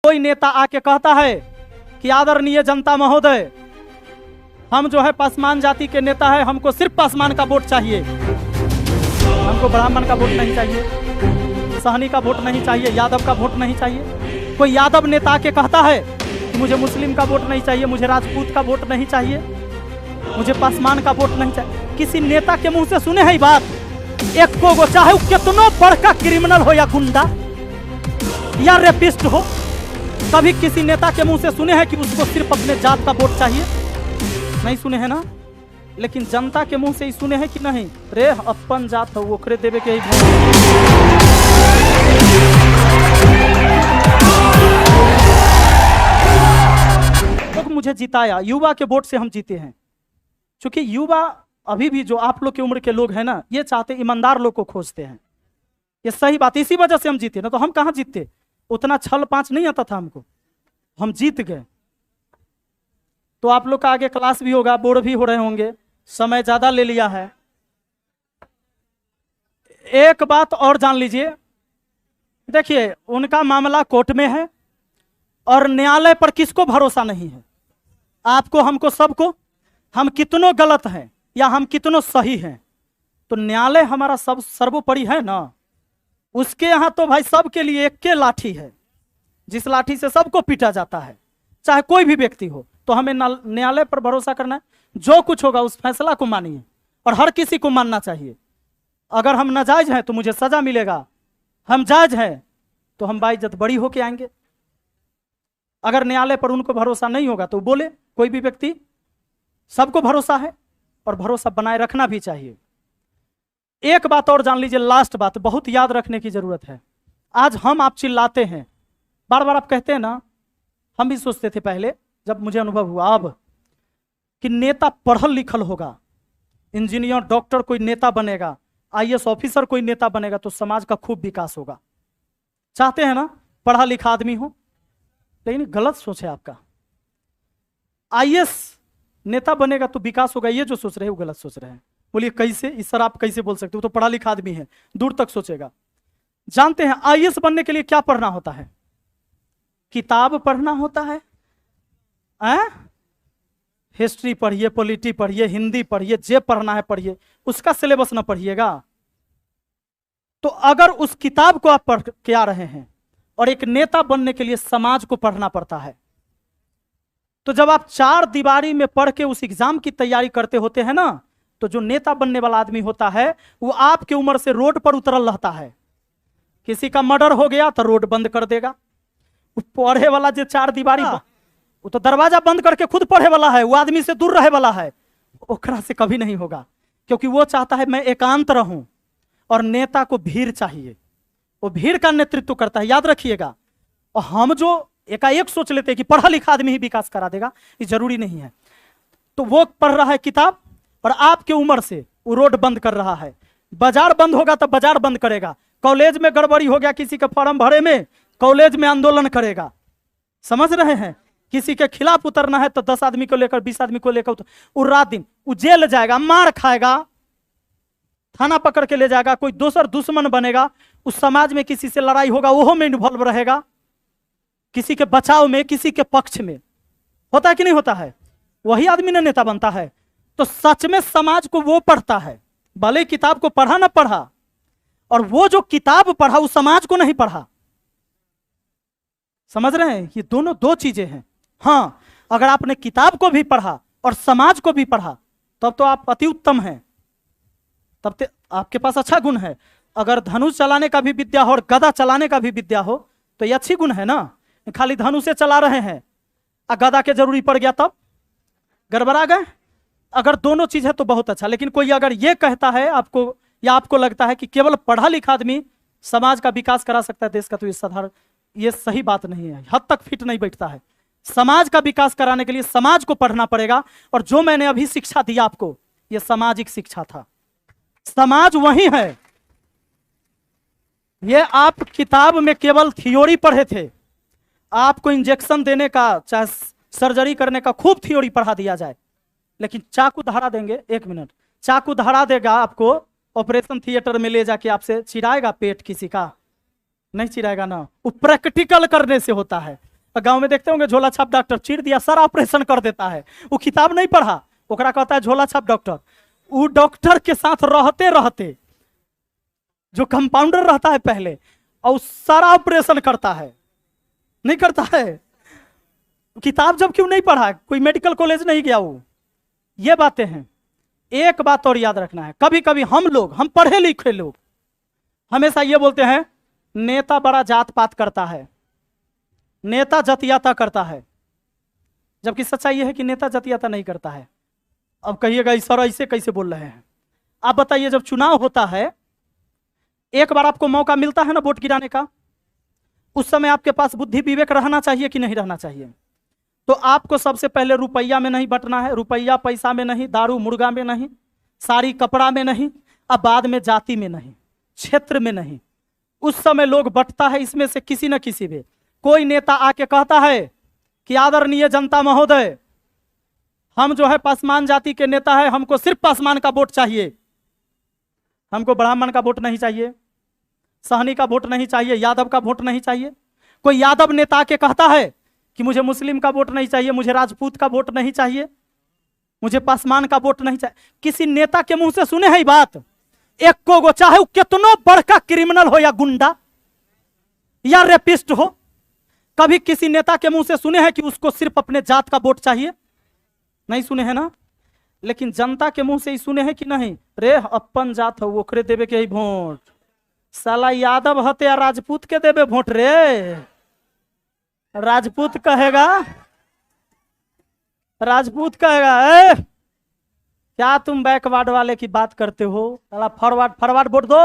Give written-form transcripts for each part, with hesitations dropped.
कोई नेता आके कहता है कि आदरणीय जनता महोदय, हम जो है पासवान जाति के नेता है, हमको सिर्फ पासवान का वोट चाहिए, हमको ब्राह्मण का वोट नहीं चाहिए, सहनी का वोट नहीं चाहिए, यादव का वोट नहीं चाहिए। कोई यादव नेता आके कहता है कि मुझे मुस्लिम का वोट नहीं चाहिए, मुझे राजपूत का वोट नहीं चाहिए, मुझे पासवान का वोट नहीं चाहिए। किसी नेता के मुंह से सुने है बात? एक को चाहे वो कितना बड़का क्रिमिनल हो या गुंडा या रेपिस्ट हो, कभी किसी नेता के मुंह से सुने हैं कि उसको सिर्फ अपने जात का वोट चाहिए? नहीं सुने हैं ना। लेकिन जनता के मुंह से ही सुने हैं कि नहीं, रे अपन जात हो ओकरे देवे के ही तो मुझे जिताया, युवा के वोट से हम जीते हैं। क्योंकि युवा अभी भी जो आप लोग की उम्र के लोग हैं ना, ये चाहते ईमानदार लोग को खोजते हैं। ये सही बात, इसी वजह से हम जीते ना। तो हम कहाँ जीतते, उतना छल पांच नहीं आता था हमको, हम जीत गए। तो आप लोग का आगे क्लास भी होगा, बोर्ड भी हो रहे होंगे, समय ज्यादा ले लिया है। एक बात और जान लीजिए, देखिए उनका मामला कोर्ट में है और न्यायालय पर किसको भरोसा नहीं है, आपको, हमको, सबको। हम कितनों गलत हैं या हम कितनों सही हैं, तो न्यायालय हमारा सब सर्वोपरि है ना। उसके यहाँ तो भाई सबके लिए एक के लाठी है, जिस लाठी से सबको पीटा जाता है, चाहे कोई भी व्यक्ति हो। तो हमें न्यायालय पर भरोसा करना है, जो कुछ होगा उस फैसला को मानिए, और हर किसी को मानना चाहिए। अगर हम नाजायज हैं तो मुझे सजा मिलेगा, हम जायज हैं तो हम बाइज्जत बड़ी होके आएंगे। अगर न्यायालय पर उनको भरोसा नहीं होगा तो बोले, कोई भी व्यक्ति, सबको भरोसा है और भरोसा बनाए रखना भी चाहिए। एक बात और जान लीजिए, लास्ट बात बहुत याद रखने की जरूरत है। आज हम आप चिल्लाते हैं, बार बार आप कहते हैं ना, हम भी सोचते थे पहले जब मुझे अनुभव हुआ अब, कि नेता पढ़ल लिखल होगा, इंजीनियर डॉक्टर कोई नेता बनेगा, आईएएस ऑफिसर कोई नेता बनेगा तो समाज का खूब विकास होगा। चाहते हैं ना पढ़ा लिखा आदमी हो, लेकिन गलत सोच है आपका। आईएएस नेता बनेगा तो विकास होगा, ये जो सोच रहे हैं वो गलत सोच रहे हैं। बोलिए कैसे? इस सर आप कैसे बोल सकते हो, तो पढ़ा लिखा आदमी है, दूर तक सोचेगा। जानते हैं आईएएस बनने के लिए क्या पढ़ना होता है? किताब पढ़ना होता है। हिस्ट्री पढ़िए, पॉलिटी पढ़िए, हिंदी पढ़िए, जे पढ़ना है पढ़िए, उसका सिलेबस ना पढ़िएगा। तो अगर उस किताब को आप पढ़ के आ रहे हैं, और एक नेता बनने के लिए समाज को पढ़ना पड़ता है, तो जब आप चार दीवारी में पढ़ के उस एग्जाम की तैयारी करते होते हैं ना, तो जो नेता बनने वाला आदमी होता है वो आपकी उम्र से रोड पर उतरल रहता है। किसी का मर्डर हो गया तो रोड बंद कर देगा। पढ़े वाला जो चार दीवारी, वो तो दरवाजा बंद करके खुद पढ़े वाला है, वो आदमी से दूर रहे वाला है, ओकरा से कभी नहीं होगा। क्योंकि वो चाहता है मैं एकांत रहूं, और नेता को भीड़ चाहिए, वो भीड़ का नेतृत्व करता है, याद रखिएगा। और हम जो एकाएक सोच लेते हैं कि पढ़ा लिखा आदमी ही विकास करा देगा, ये जरूरी नहीं है। तो वो पढ़ रहा है किताब, और आपके उम्र से वो रोड बंद कर रहा है। बाजार बंद होगा तो बाजार बंद करेगा, कॉलेज में गड़बड़ी हो गया किसी का फॉर्म भरे में, कॉलेज में आंदोलन करेगा। समझ रहे हैं? किसी के खिलाफ उतरना है तो 10 आदमी को लेकर, 20 आदमी को लेकर वो रात दिन वो जेल जाएगा, मार खाएगा, थाना पकड़ के ले जाएगा, कोई दूसर दुश्मन बनेगा, उस समाज में किसी से लड़ाई होगा वो में इन्वॉल्व रहेगा, किसी के बचाव में, किसी के पक्ष में। होता है कि नहीं होता है? वही आदमी ने नेता बनता है। तो सच में समाज को वो पढ़ता है, भले किताब को पढ़ा ना पढ़ा, और वो जो किताब पढ़ा वो समाज को नहीं पढ़ा। समझ रहे हैं? ये दोनों दो चीजें हैं। हाँ, अगर आपने किताब को भी पढ़ा और समाज को भी पढ़ा तब तो आप अति उत्तम हैं, तब तो आपके पास अच्छा गुण है। अगर धनुष चलाने का भी विद्या हो और गदा चलाने का भी विद्या हो तो ये अच्छी गुण है ना। खाली धनुष चला रहे हैं और गदा के जरूरी पड़ गया तब गड़बड़ा गए। अगर दोनों चीज है तो बहुत अच्छा। लेकिन कोई अगर ये कहता है आपको, या आपको लगता है कि केवल पढ़ा लिखा आदमी समाज का विकास करा सकता है देश का, तो ये सही बात नहीं है, हद तक फिट नहीं बैठता है। समाज का विकास कराने के लिए समाज को पढ़ना पड़ेगा। और जो मैंने अभी शिक्षा दी आपको, यह सामाजिक शिक्षा था। समाज वही है, ये आप किताब में केवल थ्योरी पढ़े थे। आपको इंजेक्शन देने का, चाहे सर्जरी करने का खूब थ्योरी पढ़ा दिया जाए, लेकिन चाकू धरा देंगे, 1 मिनट, चाकू धरा देगा आपको, ऑपरेशन थिएटर में ले जाके आपसे चिराएगा पेट किसी का? नहीं चिराएगा ना। वो प्रैक्टिकल करने से होता है। गांव में देखते होंगे झोला छाप डॉक्टर, चीर दिया सारा ऑपरेशन कर देता है। वो किताब नहीं पढ़ा, ओकरा कहता है झोला छाप डॉक्टर। वो डॉक्टर के साथ रहते रहते जो कंपाउंडर रहता है पहले, और सारा ऑपरेशन करता है, नहीं करता है। किताब जब क्यों नहीं पढ़ा, कोई मेडिकल कॉलेज नहीं गया वो। ये बातें हैं। एक बात और याद रखना है, कभी कभी हम पढ़े लिखे लोग हमेशा ये बोलते हैं नेता बड़ा जात पात करता है, नेता जातियाता करता है, जबकि सच्चाई ये है कि नेता जातियाता नहीं करता है। अब कहिएगा सर ऐसे कैसे बोल रहे हैं? आप बताइए, जब चुनाव होता है, एक बार आपको मौका मिलता है ना वोट गिराने का, उस समय आपके पास बुद्धि विवेक रहना चाहिए कि नहीं रहना चाहिए? तो आपको सबसे पहले रुपया में नहीं बंटना है, रुपया पैसा में नहीं, दारू मुर्गा में नहीं, साड़ी कपड़ा में नहीं, अब बाद में जाति में नहीं, क्षेत्र में नहीं। उस समय लोग बंटता है इसमें से किसी न किसी में। कोई नेता आके कहता है कि आदरणीय जनता महोदय, हम जो है पासवान जाति के नेता है, हमको सिर्फ पासवान का वोट चाहिए, हमको ब्राह्मण का वोट नहीं चाहिए, सहनी का वोट नहीं चाहिए, यादव का वोट नहीं चाहिए। कोई यादव नेता आके कहता है कि मुझे मुस्लिम का वोट नहीं चाहिए, मुझे राजपूत का वोट नहीं चाहिए, मुझे पासवान का वोट नहीं चाहिए। किसी नेता के मुंह से सुने है बात? एक को चाहे वो कितना बड़का क्रिमिनल हो या गुंडा या रेपिस्ट हो, कभी किसी नेता के मुंह से सुने हैं कि उसको सिर्फ अपने जात का वोट चाहिए? नहीं सुने हैं ना। लेकिन जनता के मुंह से ही सुने हैं कि नहीं, रे अपन जात हो ओकरे देवे के ही वोट, साला यादव हते या राजपूत के देवे वोट रे। राजपूत कहेगा, राजपूत कहेगा ए, क्या तुम बैकवर्ड वाले की बात करते हो, साला फॉरवर्ड वोट दो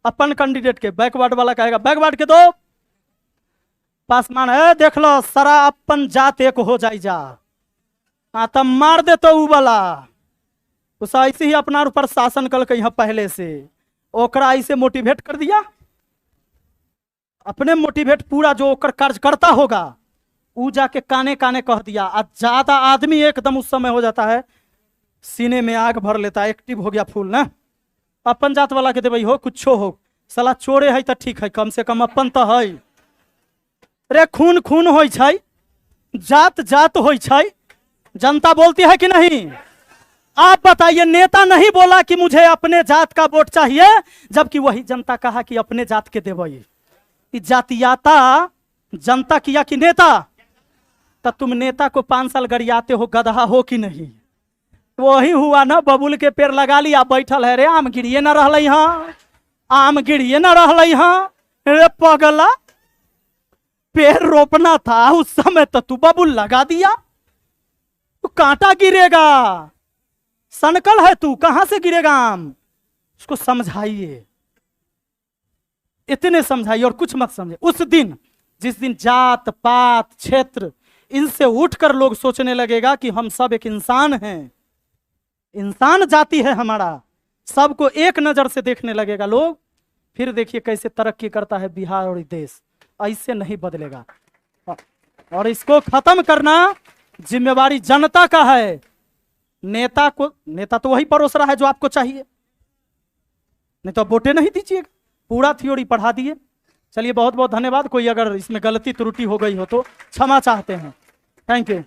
अपन कैंडिडेट के। बैकवर्ड वाला कहेगा बैकवर्ड के दो। पासवान है देख लो सारा अपन जात एक हो जाई जा, हाँ तब मार दे तो ऊ वाला। उस ऐसे ही अपना ऊपर शासन कल के यहाँ पहले से ओकरा ऐसे मोटिवेट कर दिया, अपने मोटिवेट पूरा जो ओकर कार्य करता होगा ऊ जाके काने काने कह दिया। आज ज्यादा आदमी एकदम उस समय हो जाता है, सीने में आग भर लेता है, एक्टिव हो गया फूल ना। अपन जात वाला के दे भाई हो कुछ हो, साला चोरे है तो ठीक है, कम से कम अपन तो है रे। खून खून हो, जात जात हो, जनता बोलती है कि नहीं? आप बताइए, नेता नहीं बोला कि मुझे अपने जात का वोट चाहिए, जबकि वही जनता कहा कि अपने जात के देवई। जातियाता जनता किया कि नेता? तब तुम नेता को 5 साल गरियाते हो, गधा हो कि नहीं? वही हुआ ना, बबुल के पेड़ लगा लिया, बैठल है रे, आम गिरिए न रह, आम गिरिए न रह रे पगला। पेड़ रोपना था उस समय तो तू बबुल लगा दिया, तो कांटा गिरेगा, सनकल है तू, कहां से गिरेगा आम? उसको समझाइए, इतने समझाइए और कुछ मत समझे। उस दिन जिस दिन जात पात क्षेत्र इनसे उठकर लोग सोचने लगेगा कि हम सब एक इंसान हैं, इंसान जाति है हमारा, सबको एक नजर से देखने लगेगा लोग, फिर देखिए कैसे तरक्की करता है बिहार और देश। ऐसे नहीं बदलेगा, और इसको खत्म करना जिम्मेवारी जनता का है। नेता तो वही परोस रहा है जो आपको चाहिए, नहीं तो वोटे नहीं दीजिएगा। पूरा थ्योरी पढ़ा दिए। चलिए बहुत बहुत धन्यवाद। कोई अगर इसमें गलती त्रुटि हो गई हो तो क्षमा चाहते हैं। Thank you.